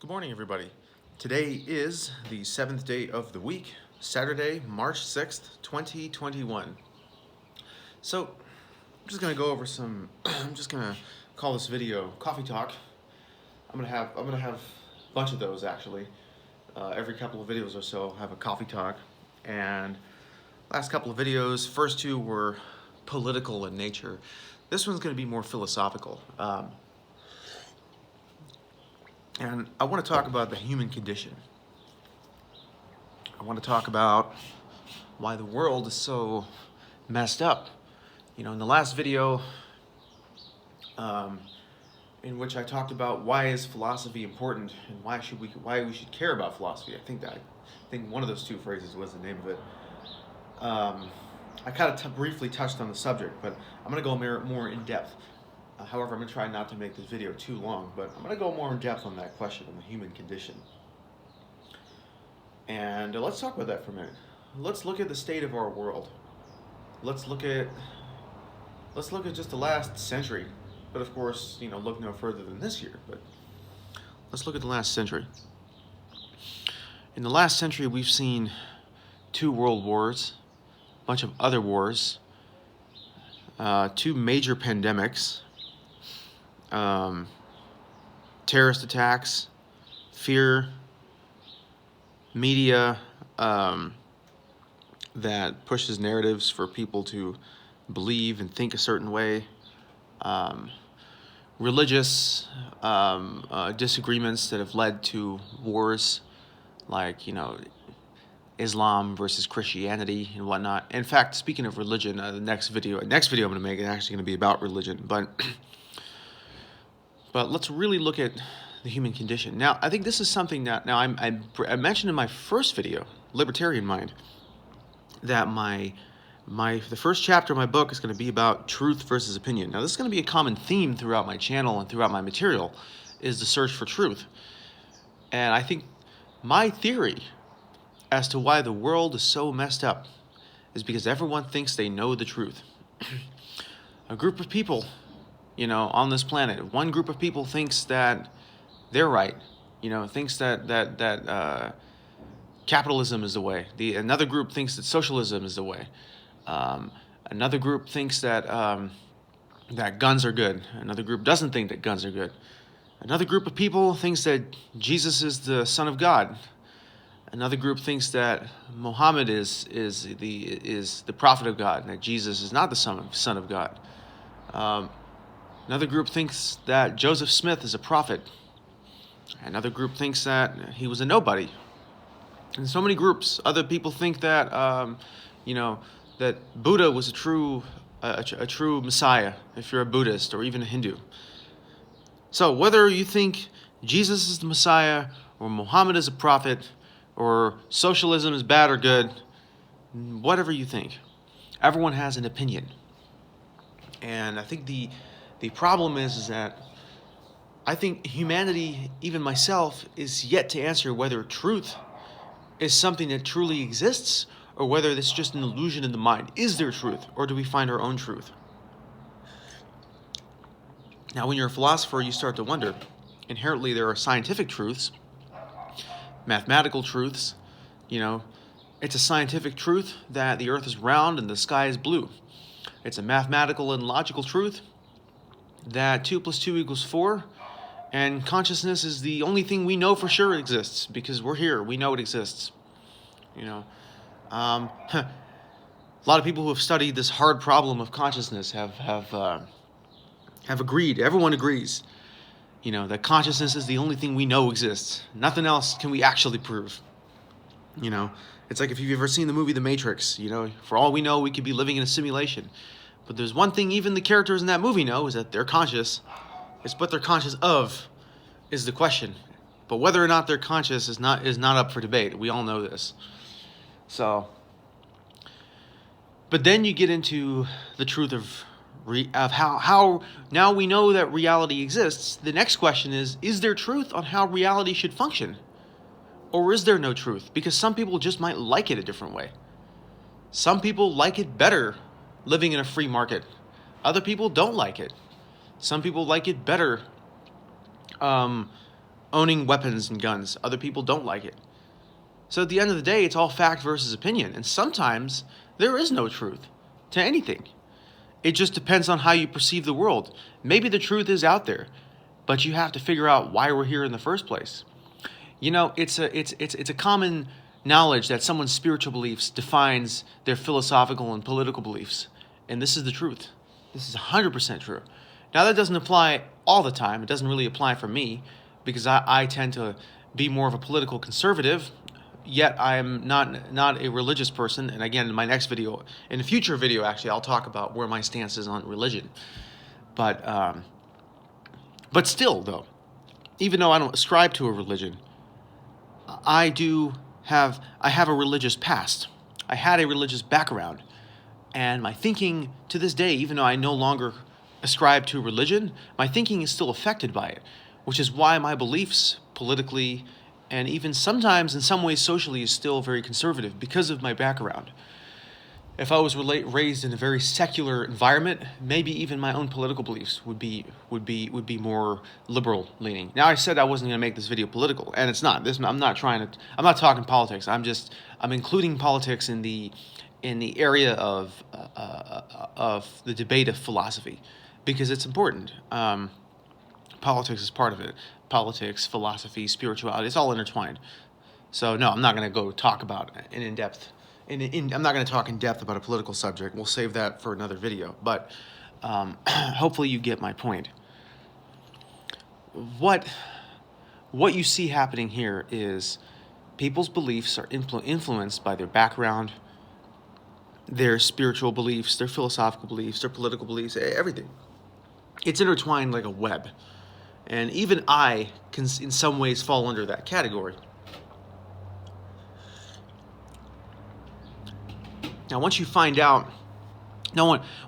Good morning, everybody. Today is the 7th day of the week, Saturday, March 6th, 2021. So, I'm just gonna go over I'm just gonna call this video Coffee Talk. I'm gonna have a bunch of those actually. Every couple of videos or so, I'll have a coffee talk. And last couple of videos, first two were political in nature. This one's gonna be more philosophical. And I want to talk about the human condition. I want to talk about why the world is so messed up. You know, in the last video, in which I talked about why is philosophy important and why we should care about philosophy. I think one of those two phrases was the name of it. I kind of briefly touched on the subject, but I'm going to go more in depth. However, I'm going to try not to make this video too long, but I'm going to go more in depth on that question, on the human condition. And let's talk about that for a minute. Let's look at the state of our world. Let's look at just the last century. But of course, you know, look no further than this year. But let's look at the last century. In the last century, we've seen 2 world wars, a bunch of other wars, 2 major pandemics, terrorist attacks, fear, media that pushes narratives for people to believe and think a certain way, religious disagreements that have led to wars, like, you know, Islam versus Christianity and whatnot. In fact, speaking of religion, the next video I'm going to make is actually going to be about religion, But let's really look at the human condition. Now, I think this is something that I mentioned in my first video, Libertarian Mind, that the first chapter of my book is going to be about truth versus opinion. Now, this is going to be a common theme throughout my channel and throughout my material, is the search for truth. And I think my theory as to why the world is so messed up is because everyone thinks they know the truth. A group of people, you know, on this planet, one group of people thinks that they're right, you know, thinks that capitalism is the way. Another group thinks that socialism is the way. Another group thinks that that guns are good. Another group doesn't think that guns are good. Another group of people thinks that Jesus is the Son of God. Another group thinks that Muhammad is the prophet of God, and that Jesus is not the son of God. Another group thinks that Joseph Smith is a prophet. Another group thinks that he was a nobody. And so many groups. Other people think that, that Buddha was a true Messiah, if you're a Buddhist or even a Hindu. So whether you think Jesus is the Messiah, or Muhammad is a prophet, or socialism is bad or good, whatever you think, everyone has an opinion. And I think the problem is that I think humanity, even myself, is yet to answer whether truth is something that truly exists or whether it's just an illusion in the mind. Is there truth, or do we find our own truth? Now, when you're a philosopher, you start to wonder. Inherently, there are scientific truths, mathematical truths. You know, it's a scientific truth that the earth is round and the sky is blue. It's a mathematical and logical truth that 2 + 2 = 4, and consciousness is the only thing we know for sure exists because we're here. We know it exists. You know, a lot of people who have studied this hard problem of consciousness have agreed. Everyone agrees, you know, that consciousness is the only thing we know exists. Nothing else can we actually prove. You know, it's like if you've ever seen the movie The Matrix. You know, for all we know, we could be living in a simulation. But there's one thing even the characters in that movie know, is that they're conscious. It's what they're conscious of is the question. But whether or not they're conscious is not up for debate. We all know this. So, but then you get into the truth of how now we know that reality exists. The next question is there truth on how reality should function? Or is there no truth? Because some people just might like it a different way. Some people like it better living in a free market. Other people don't like it. Some people like it better owning weapons and guns. Other people don't like it. So at the end of the day, it's all fact versus opinion. And sometimes there is no truth to anything. It just depends on how you perceive the world. Maybe the truth is out there, but you have to figure out why we're here in the first place. You know, it's a common knowledge that someone's spiritual beliefs defines their philosophical and political beliefs. And this is the truth. This is 100% true. Now, that doesn't apply all the time. It doesn't really apply for me because I tend to be more of a political conservative, yet I'm not a religious person. And again, in my next video, in a future video, actually, I'll talk about where my stance is on religion. But still, though, even though I don't ascribe to a religion, I have a religious past. I had a religious background. And my thinking to this day, even though I no longer ascribe to religion, my thinking is still affected by it, which is why my beliefs politically and even sometimes in some ways socially is still very conservative because of my background. If I was raised in a very secular environment, maybe even my own political beliefs would be more liberal leaning. Now, I said I wasn't going to make this video political, and it's not. I'm not talking politics. I'm including politics in the area of the debate of philosophy, because it's important. Politics is part of it. Politics, philosophy, spirituality, it's all intertwined. So no, I'm not going to go talk about an in-depth. I'm not going to talk in depth about a political subject. We'll save that for another video. But hopefully you get my point. What you see happening here is people's beliefs are influenced by their background, their spiritual beliefs, their philosophical beliefs, their political beliefs, everything. It's intertwined like a web. And even I can in some ways fall under that category. Now, once you find out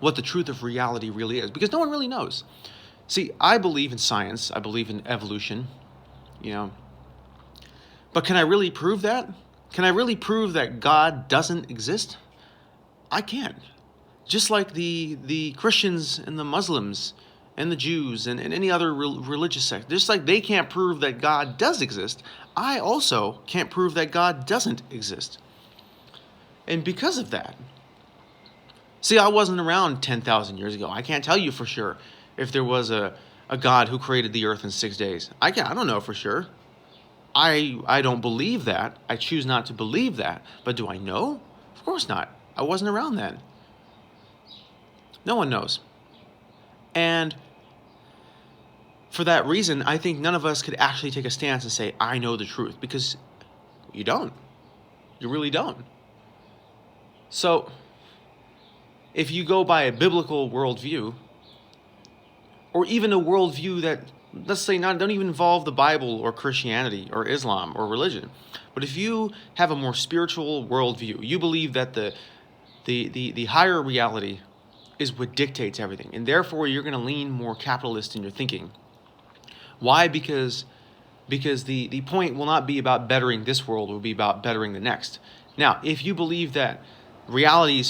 what the truth of reality really is, because no one really knows. See, I believe in science. I believe in evolution, But can I really prove that? Can I really prove that God doesn't exist? I can't. Just like the Christians and the Muslims and the Jews and any other religious sect, just like they can't prove that God does exist, I also can't prove that God doesn't exist. And because of that, see, I wasn't around 10,000 years ago. I can't tell you for sure if there was a God who created the earth in 6 days. I don't know for sure. I don't believe that. I choose not to believe that. But do I know? Of course not. I wasn't around then. No one knows. And for that reason, I think none of us could actually take a stance and say, I know the truth, because you don't. You really don't. So, if you go by a biblical worldview, or even a worldview that, let's say, don't even involve the Bible or Christianity or Islam or religion, but if you have a more spiritual worldview, you believe that the higher reality is what dictates everything, and therefore you're going to lean more capitalist in your thinking. Why? Because the point will not be about bettering this world, it will be about bettering the next. Now, if you believe that reality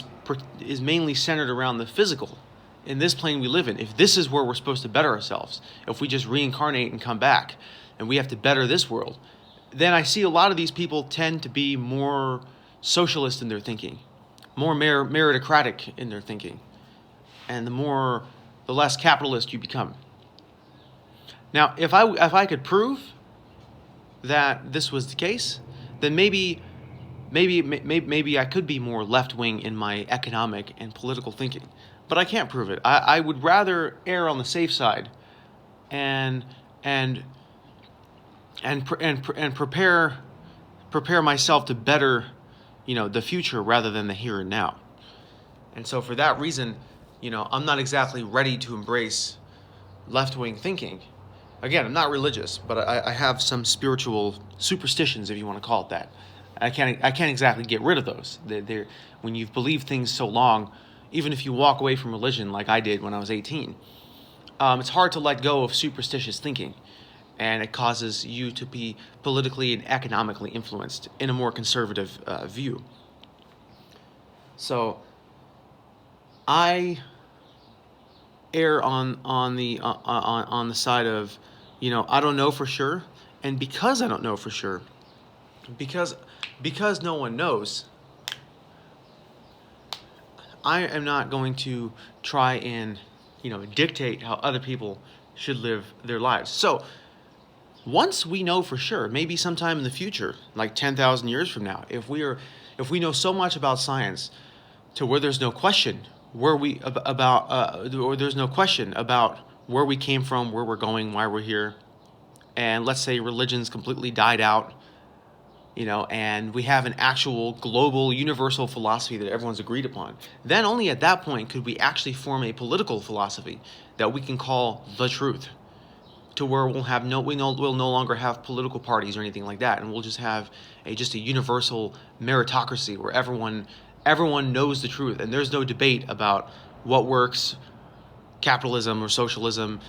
is mainly centered around the physical, in this plane we live in, if this is where we're supposed to better ourselves, if we just reincarnate and come back, and we have to better this world, then I see a lot of these people tend to be more socialist in their thinking, more meritocratic in their thinking, and the less capitalist you become. Now, if I could prove that this was the case, then maybe I could be more left-wing in my economic and political thinking. But I can't prove it. I would rather err on the safe side and prepare myself to better, the future rather than the here and now. And so for that reason, I'm not exactly ready to embrace left-wing thinking. Again, I'm not religious, but I have some spiritual superstitions, if you want to call it that. I can't exactly get rid of those. They're when you've believed things so long, even if you walk away from religion like I did when I was 18, it's hard to let go of superstitious thinking, and it causes you to be politically and economically influenced in a more conservative view. So I err on the side of, I don't know for sure, And because I don't know for sure, because no one knows, I am not going to try and, dictate how other people should live their lives. So once we know for sure, maybe sometime in the future, like 10,000 years from now, if we know so much about science to where there's no question or there's no question about where we came from, where we're going, why we're here, and let's say religion's completely died out, and we have an actual global universal philosophy that everyone's agreed upon, then only at that point could we actually form a political philosophy that we can call the truth, to where we'll no longer have political parties or anything like that, and we'll just have a universal meritocracy where everyone knows the truth, and there's no debate about what works, capitalism or socialism,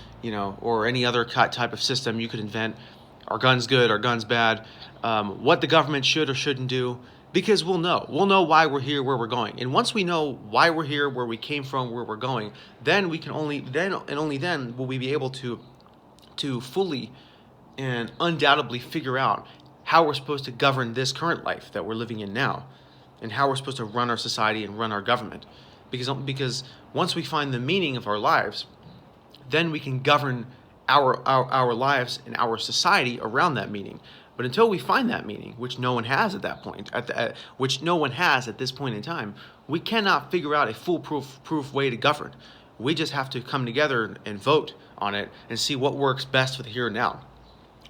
or any other type of system you could invent. Are guns good? Are guns bad? What the government should or shouldn't do, because we'll know why we're here, where we're going. And once we know why we're here, where we came from, where we're going, then only then will we be able to fully and undoubtedly figure out how we're supposed to govern this current life that we're living in now, and how we're supposed to run our society and run our government. Because once we find the meaning of our lives, then we can govern our lives and our society around that meaning. But until we find that meaning, which no one has at that point, which no one has at this point in time, we cannot figure out a foolproof way to govern. We just have to come together and vote on it and see what works best for the here and now.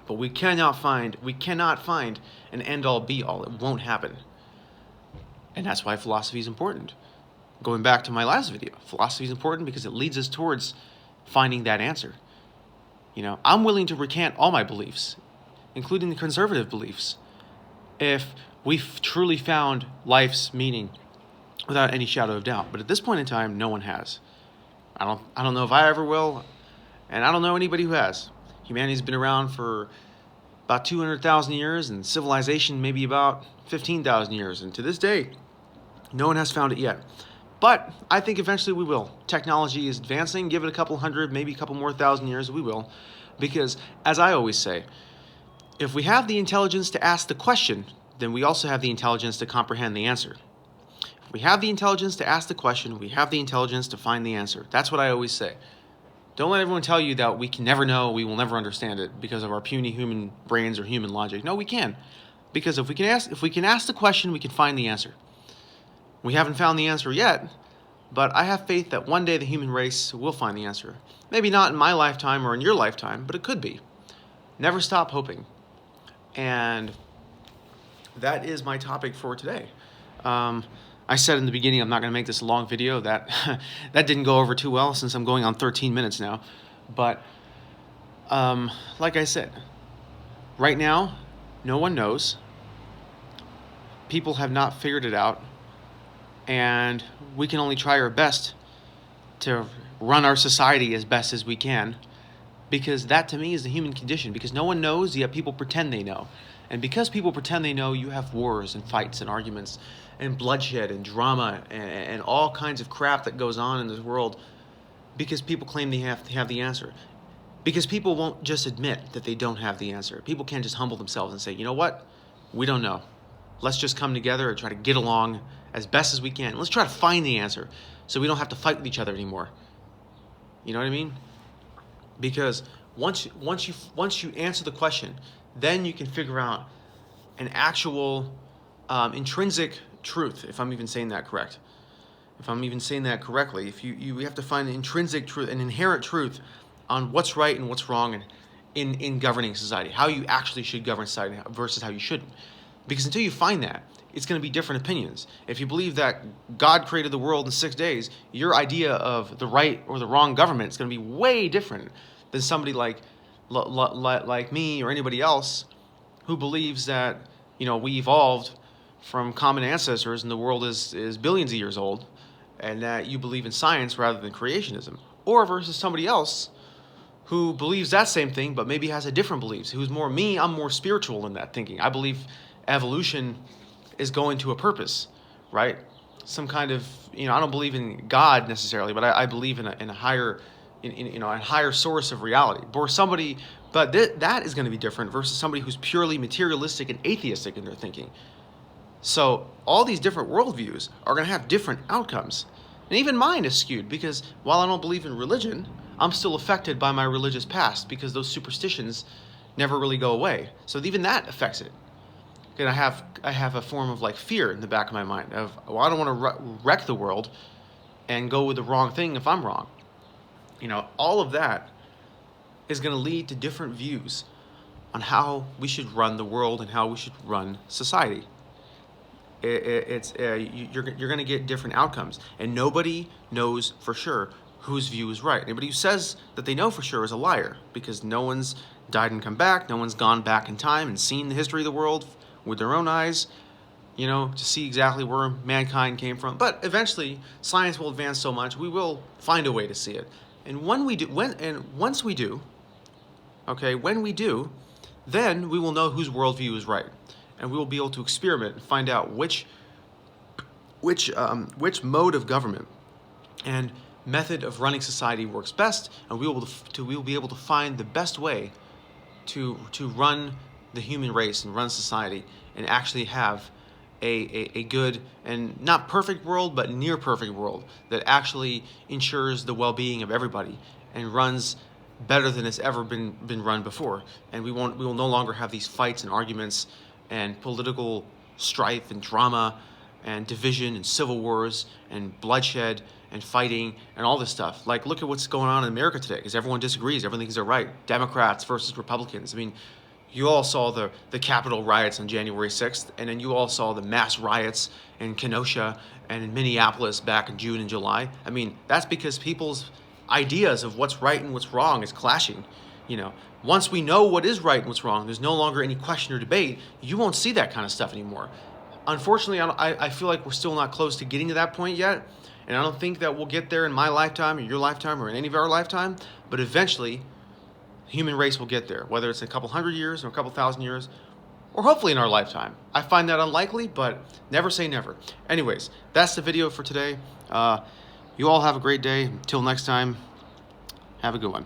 But we cannot find an end-all be-all. It won't happen. And that's why philosophy is important. Going back to my last video, philosophy is important because it leads us towards finding that answer. I'm willing to recant all my beliefs, including the conservative beliefs, if we've truly found life's meaning without any shadow of doubt. But at this point in time, no one has. I don't know if I ever will, and I don't know anybody who has. Humanity's been around for about 200,000 years, and civilization maybe about 15,000 years. And to this day, no one has found it yet. But I think eventually we will. Technology is advancing. Give it a couple hundred, maybe a couple more thousand years, we will. Because, as I always say, if we have the intelligence to ask the question, then we also have the intelligence to comprehend the answer. If we have the intelligence to ask the question, we have the intelligence to find the answer. That's what I always say. Don't let everyone tell you that we can never know, we will never understand it because of our puny human brains or human logic. No, we can. Because if we can ask the question, we can find the answer. We haven't found the answer yet, but I have faith that one day the human race will find the answer. Maybe not in my lifetime or in your lifetime, but it could be. Never stop hoping. And that is my topic for today. I said in the beginning I'm not going to make this a long video. That didn't go over too well since I'm going on 13 minutes now. But like I said, right now, no one knows. People have not figured it out. And we can only try our best to run our society as best as we can, because that to me is the human condition, because no one knows, yet people pretend they know. And because people pretend they know, you have wars and fights and arguments and bloodshed and drama and all kinds of crap that goes on in this world, because people claim they have the answer. Because people won't just admit that they don't have the answer. People can't just humble themselves and say, you know what, we don't know. Let's just come together and try to get along as best as we can. Let's try to find the answer so we don't have to fight with each other anymore. You know what I mean? Because once you answer the question, then you can figure out an actual intrinsic truth, if I'm even saying that correct. If I'm even saying that correctly, if you have to find an intrinsic truth, an inherent truth on what's right and what's wrong in governing society, how you actually should govern society versus how you shouldn't. Because until you find that, it's going to be different opinions. If you believe that God created the world in 6 days, your idea of the right or the wrong government is going to be way different than somebody like me or anybody else who believes that, we evolved from common ancestors and the world is billions of years old, and that you believe in science rather than creationism. Or versus somebody else who believes that same thing but maybe has a different beliefs, who's more me, I'm more spiritual in that thinking. I believe evolution is going to a purpose, right? Some kind of, I don't believe in God necessarily, but I believe in a higher, a higher source of reality. But But that is going to be different versus somebody who's purely materialistic and atheistic in their thinking. So all these different worldviews are going to have different outcomes. And even mine is skewed because while I don't believe in religion, I'm still affected by my religious past because those superstitions never really go away. So even that affects it. And I have a form of like fear in the back of my mind of, well, I don't want to wreck the world and go with the wrong thing if I'm wrong. All of that is going to lead to different views on how we should run the world and how we should run society. You're going to get different outcomes, and nobody knows for sure whose view is right. Anybody who says that they know for sure is a liar, because no one's died and come back, no one's gone back in time and seen the history of the world with their own eyes, to see exactly where mankind came from. But eventually, science will advance so much, we will find a way to see it. And once we do, then we will know whose worldview is right, and we will be able to experiment and find out which mode of government and method of running society works best, and we will be able to find the best way to run the human race and run society and actually have a good and not perfect world, but near perfect world that actually ensures the well-being of everybody and runs better than it's ever been run before. And we will no longer have these fights and arguments and political strife and drama and division and civil wars and bloodshed and fighting and all this stuff. Like, look at what's going on in America today, because everyone disagrees. Everyone thinks they're right. Democrats versus Republicans. I mean, you all saw the Capitol riots on January 6th, and then you all saw the mass riots in Kenosha and in Minneapolis back in June and July. I mean, that's because people's ideas of what's right and what's wrong is clashing. Once we know what is right and what's wrong, there's no longer any question or debate. You won't see that kind of stuff anymore. Unfortunately, I feel like we're still not close to getting to that point yet, and I don't think that we'll get there in my lifetime or your lifetime or in any of our lifetime, but eventually the human race will get there, whether it's a couple hundred years or a couple thousand years, or hopefully in our lifetime. I find that unlikely, but never say never. Anyways, that's the video for today. You all have a great day. Until next time, have a good one.